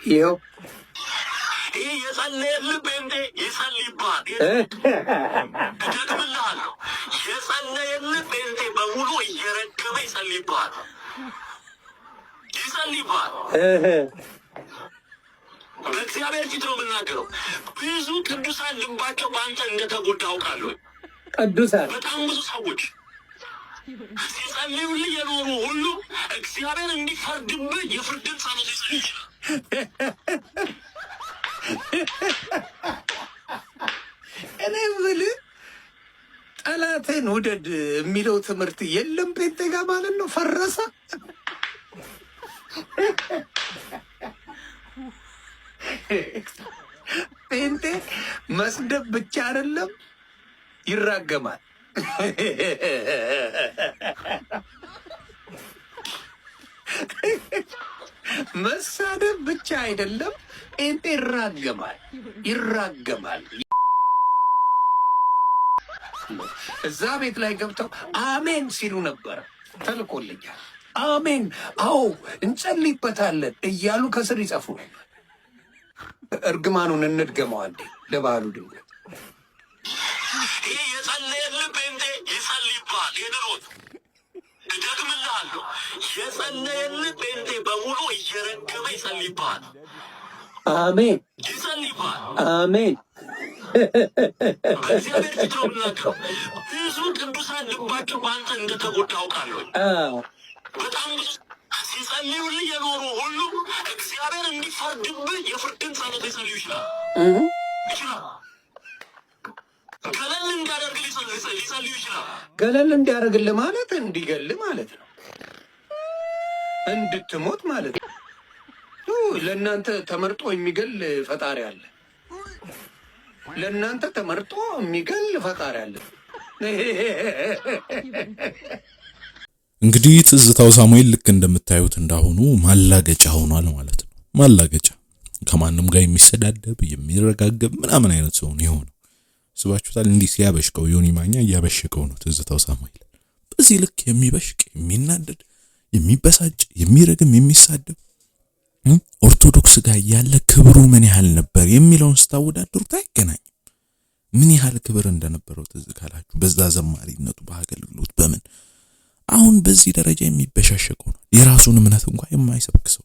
ይኸው የጸለየልህ ጴንጤ ይጸልይብሃል። እደግምልሃለሁ፣ የጸለየልህ ጴንጤ በሙሉ እየረገመ ይጸልይብሃል። በእግዚአብሔር ፊት ነው የምናገረው። ብዙ ቅዱሳን ልባቸው በአንተ እንደተጎዳ አውቃለሁ። ቅዱሳን በጣም ብዙ ሰዎች ሲጸልዩልህ የኖሩ ሁሉ እግዚአብሔር እንዲፈርድብህ የፍርድን ጸሎት ይጸልይ ይችላል። እኔ የምልህ ጠላትን ውደድ የሚለው ትምህርት የለም ጴንጤ ጋር ማለት ነው። ፈረሰ። ጴንጤ መስደብ ብቻ አይደለም ይራገማል። መሳደብ ብቻ አይደለም ጴንጤ ይራገማል። እዛ ቤት ላይ ገብተው አሜን ሲሉ ነበር። ተልኮልኛል። አሜን አዎ እንጸልይበታለን እያሉ ከስር ይጽፉ ነበር። እርግማኑን እንድገመው አንዴ ለባህሉ ድንገት ይህ የጸለየልህ ጴንጤ ይጸልይብሃል። የድሮት እደግምልሃለሁ፣ የጸለየልህ ጴንጤ በሙሉ እየረገመ ይጸልይብሃል። አሜን ይጸልይብሃል። አሜን። በእግዚአብሔር ፊት ነው የምናገረው። ብዙ ቅዱሳን ልባቸው በአንተ እንደተጎዳ አውቃለሁ። በጣም ብዙ ሲጸልዩልህ የኖሩ ሁሉ እግዚአብሔር እንዲፈርድብህ የፍርድን ጸሎት ሊጸልዩ ይችላል። ገለል እንዲያደርግ ሊጸልዩ ይችላል። ገለል እንዲያደርግልህ ማለት እንዲገልህ ማለት ነው። እንድትሞት ማለት ነው። ለእናንተ ተመርጦ የሚገል ፈጣሪ አለ። ለእናንተ ተመርጦ የሚገል ፈጣሪ አለ። እንግዲህ ትዝታው ሳሙኤል ልክ እንደምታዩት እንዳሁኑ ማላገጫ ሆኗል ማለት ነው። ማላገጫ ከማንም ጋር የሚሰዳደብ የሚረጋገብ ምናምን አይነት ሰው ነው የሆነው። ስባችሁታል። እንዲህ ሲያበሽቀው ዮኒ ማኛ እያበሽቀው ነው ትዝታው ሳሙኤል። በዚህ ልክ የሚበሽቅ የሚናደድ የሚበሳጭ የሚረግም የሚሳደብ ኦርቶዶክስ ጋር ያለ ክብሩ ምን ያህል ነበር የሚለውን ስታወዳድሩት አይገናኝም። ምን ያህል ክብር እንደነበረው ትዝ ካላችሁ በዛ ዘማሪነቱ በአገልግሎት በምን አሁን በዚህ ደረጃ የሚበሻሸቀው ነው። የራሱን እምነት እንኳን የማይሰብክ ሰው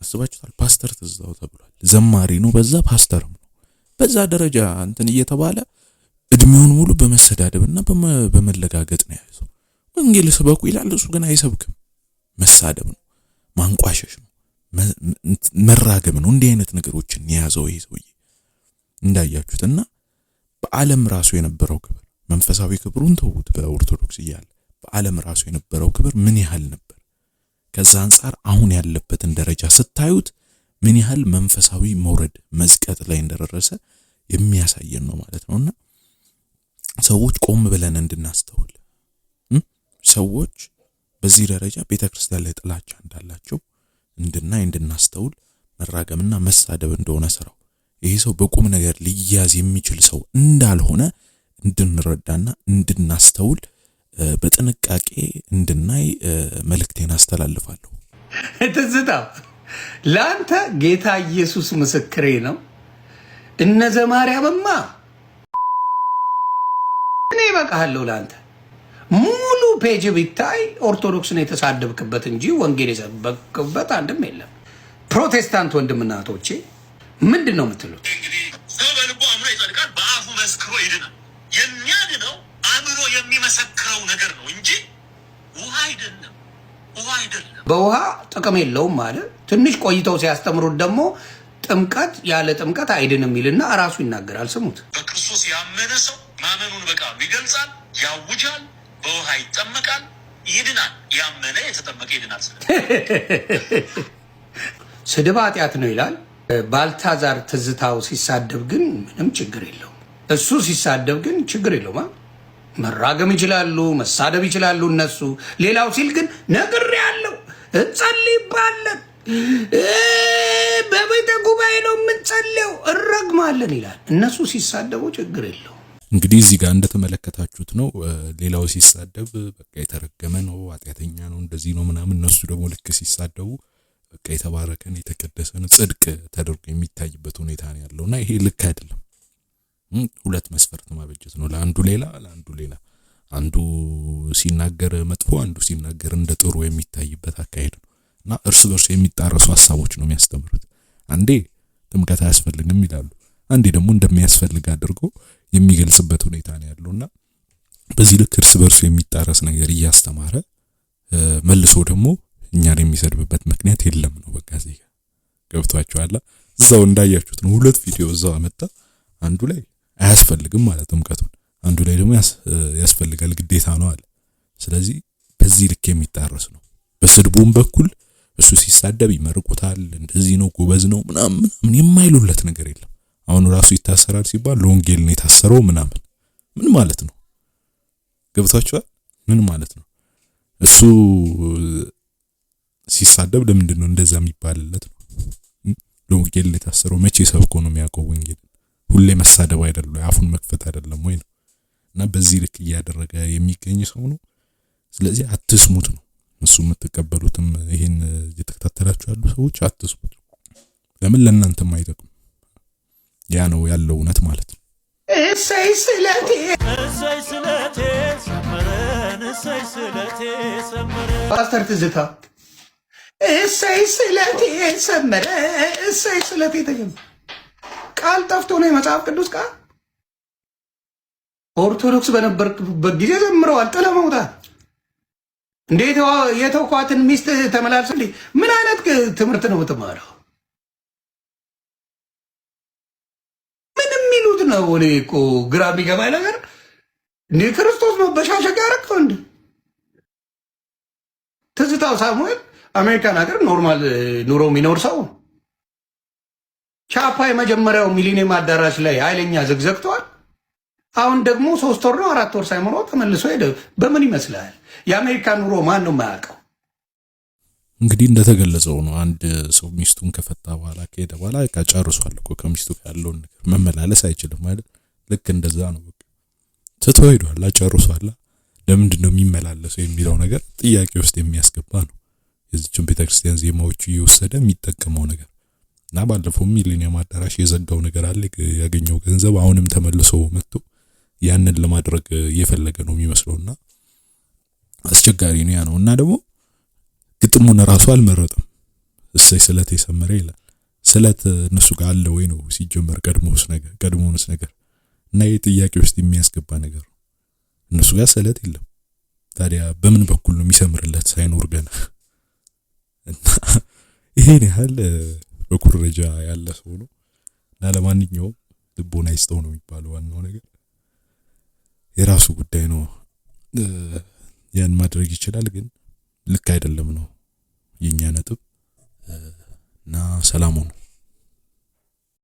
አስባችሁታል። ፓስተር ትዝታው ተብሏል። ዘማሪ ነው፣ በዛ ፓስተርም ነው። በዛ ደረጃ እንትን እየተባለ እድሜውን ሙሉ በመሰዳደብና በመለጋገጥ ነው ያለው። ወንጌል ስበኩ ይላል፣ እሱ ግን አይሰብክም። መሳደብ ነው፣ ማንቋሸሽ ነው፣ መራገም ነው። እንዲህ አይነት ነገሮችን የያዘው ይሄ ሰውዬ እንዳያችሁትና በዓለም ራሱ የነበረው ክብር መንፈሳዊ ክብሩን ተውት። በኦርቶዶክስ እያለ በዓለም ራሱ የነበረው ክብር ምን ያህል ነበር? ከዛ አንፃር አሁን ያለበትን ደረጃ ስታዩት ምን ያህል መንፈሳዊ መውረድ መዝቀጥ ላይ እንደደረሰ የሚያሳየን ነው ማለት ነውና ሰዎች ቆም ብለን እንድናስተውል ሰዎች በዚህ ደረጃ ቤተክርስቲያን ላይ ጥላቻ እንዳላቸው እንድናስተውል መራገምና መሳደብ እንደሆነ ስራው ይሄ ሰው በቁም ነገር ሊያዝ የሚችል ሰው እንዳልሆነ እንድንረዳና እንድናስተውል በጥንቃቄ እንድናይ መልእክቴን አስተላልፋለሁ። ትዝታው ለአንተ ጌታ ኢየሱስ ምስክሬ ነው። እነዘ ማርያምማ እኔ በቃለሁ። ለአንተ ሙሉ ፔጅ ቢታይ ኦርቶዶክስን የተሳደብክበት እንጂ ወንጌል የሰበክበት አንድም የለም። ፕሮቴስታንት ወንድምና እህቶቼ ምንድን ነው የምትሉት? እንግዲህ ሰው በልቡ አምኖ ይጸድቃል፣ በአፉ መስክሮ ይድናል። የሚያድነው አምኖ የሚመሰክረው ነገር ነው እንጂ ውሃ አይደለም። በውሃ ጥቅም የለውም ማለት ትንሽ ቆይተው ሲያስተምሩት ደግሞ ጥምቀት ያለ ጥምቀት አይድንም ይልና ራሱ ይናገራል። ስሙት። በክርስቶስ ያመነ ሰው ማመኑን በቃሉ ይገልጻል፣ ያውጃል፣ በውሃ ይጠመቃል፣ ይድናል። ያመነ የተጠመቀ ይድናል። ስድብ ኃጢአት ነው ይላል። ባልታዛር ትዝታው ሲሳደብ ግን ምንም ችግር የለውም። እሱ ሲሳደብ ግን ችግር የለውም። መራገም ይችላሉ፣ መሳደብ ይችላሉ እነሱ። ሌላው ሲል ግን ነግሬያለሁ፣ እንጸልይባለን፣ በቤተ ጉባኤ ነው የምንጸልየው፣ እንረግማለን ይላል። እነሱ ሲሳደቡ ችግር የለውም። እንግዲህ እዚህ ጋር እንደተመለከታችሁት ነው። ሌላው ሲሳደብ በቃ የተረገመ ነው፣ ኃጢአተኛ ነው፣ እንደዚህ ነው ምናምን። እነሱ ደግሞ ልክ ሲሳደቡ በቃ የተባረከን የተቀደሰን ጽድቅ ተደርጎ የሚታይበት ሁኔታ ነው ያለውና ይሄ ልክ አይደለም። ሁለት መስፈርት ማበጀት ነው፣ ለአንዱ ሌላ አንዱ ሲናገር መጥፎ አንዱ ሲናገር እንደ ጥሩ የሚታይበት አካሄድ ነውና እርስ በርስ የሚጣረሱ ሐሳቦች ነው የሚያስተምሩት። አንዴ ጥምቀት አያስፈልግም ይላሉ፣ አንዴ ደግሞ እንደሚያስፈልግ አድርጎ የሚገልጽበት ሁኔታ ነው ያለውና በዚህ ልክ እርስ በርሱ የሚጣረስ ነገር እያስተማረ መልሶ ደግሞ እኛን የሚሰድብበት ምክንያት የለም ነው። በቃ እዚህ ጋር ገብቷችኋል። እዛው እንዳያችሁት ነው ሁለት ቪዲዮ እዛው አመጣ። አንዱ ላይ አያስፈልግም ማለት ጥምቀቱን፣ አንዱ ላይ ደግሞ ያስፈልጋል ግዴታ ነው አለ። ስለዚህ በዚህ ልክ የሚጣረስ ነው። በስድቡም በኩል እሱ ሲሳደብ ይመርቁታል፣ እንደዚህ ነው ጎበዝ ነው ምናምን የማይሉለት ነገር የለም። አሁን ራሱ ይታሰራል ሲባል ለወንጌል ነው የታሰረው ምናምን ምን ማለት ነው? ገብቷችኋል? ምን ማለት ነው? እሱ ሲሳደብ ለምንድን ነው እንደዛ የሚባልለት ነው? ለወንጌል ነው የታሰረው። መቼ ሰብኮ ነው የሚያውቀው ወንጌል? ሁሌ መሳደብ አይደለም አፉን መክፈት አይደለም ወይ ነው? እና በዚህ ልክ እያደረገ የሚገኝ ሰው ነው። ስለዚህ አትስሙት ነው እሱ የምትቀበሉትም ይሄን እየተከታተላችሁ ያሉ ሰዎች አትስሙት። ለምን ለእናንተም አይጠቅም። ያ ነው ያለው እውነት ማለት ነው። እሰይ ስለቴ ሰመረን፣ እሰይ ስለቴ ሰመረን። ፓስተር ትዝታ እሰይ ስለቴ ሰመረ፣ እሰይ ስለቴ ተጀመረ። ቃል ጠፍቶ ነው የመጽሐፍ ቅዱስ ቃል። ኦርቶዶክስ በነበርክበት ጊዜ ዘምረዋል። ጥለ መውጣት እንዴት የተውኳትን ሚስት ተመላልስ እንዴ? ምን አይነት ትምህርት ነው የምትማረው? ምን የሚሉት ነው? እኔ እኮ ግራ የሚገባኝ ነገር እንዴ ክርስቶስ መበሻሸቅ ያረከው እንዴ? ትዝታው ሳሙኤል አሜሪካን ሀገር ኖርማል ኑሮ የሚኖር ሰው ቻፓ የመጀመሪያው ሚሊኒየም አዳራሽ ላይ ኃይለኛ ዘግዘግተዋል። አሁን ደግሞ 3 ወር ነው 4 ወር ሳይሞላው ተመልሶ ሄደ። በምን ይመስላል? የአሜሪካ ኑሮ ማን ነው የማያውቀው? እንግዲህ እንደተገለጸው ነው። አንድ ሰው ሚስቱን ከፈታ በኋላ ከሄደ በኋላ ጨርሷል እኮ ከሚስቱ ጋር ያለውን ነገር መመላለስ አይችልም አይደል? ልክ እንደዛ ነው። በቃ ትቶ ሄዷል፣ ጨርሷል። ለምንድን ነው የሚመላለሰው የሚለው ነገር ጥያቄ ውስጥ የሚያስገባ ነው። የዚችን ቤተክርስቲያን ዜማዎች እየወሰደ የሚጠቀመው ነገር እና ባለፈው ሚሊኒየም አዳራሽ የዘጋው ነገር አለ። ያገኘው ገንዘብ አሁንም ተመልሶ መጥቶ ያንን ለማድረግ እየፈለገ ነው የሚመስለውና አስቸጋሪ ነው ያ ነው። እና ደግሞ ግጥሙን ራሱ አልመረጠም። እሰይ ስለቴ ሰመረ ይላል። ስለት እነሱ ጋር አለ ወይ ነው ሲጀመር ቀድሞውንስ ነገር እና የጥያቄ ውስጥ የሚያስገባ ነገር ነው። እነሱ ጋር ስለት የለም። ታዲያ በምን በኩል ነው የሚሰምርለት ሳይኖር ገና? እና ይሄን ያህል በኩረጃ ያለ ሰው ነው። እና ለማንኛውም ልቦና ይስጠው ነው የሚባለው። ዋናው ነገር የራሱ ጉዳይ ነው። ያን ማድረግ ይችላል፣ ግን ልክ አይደለም ነው የኛ ነጥብ። እና ሰላም ነው።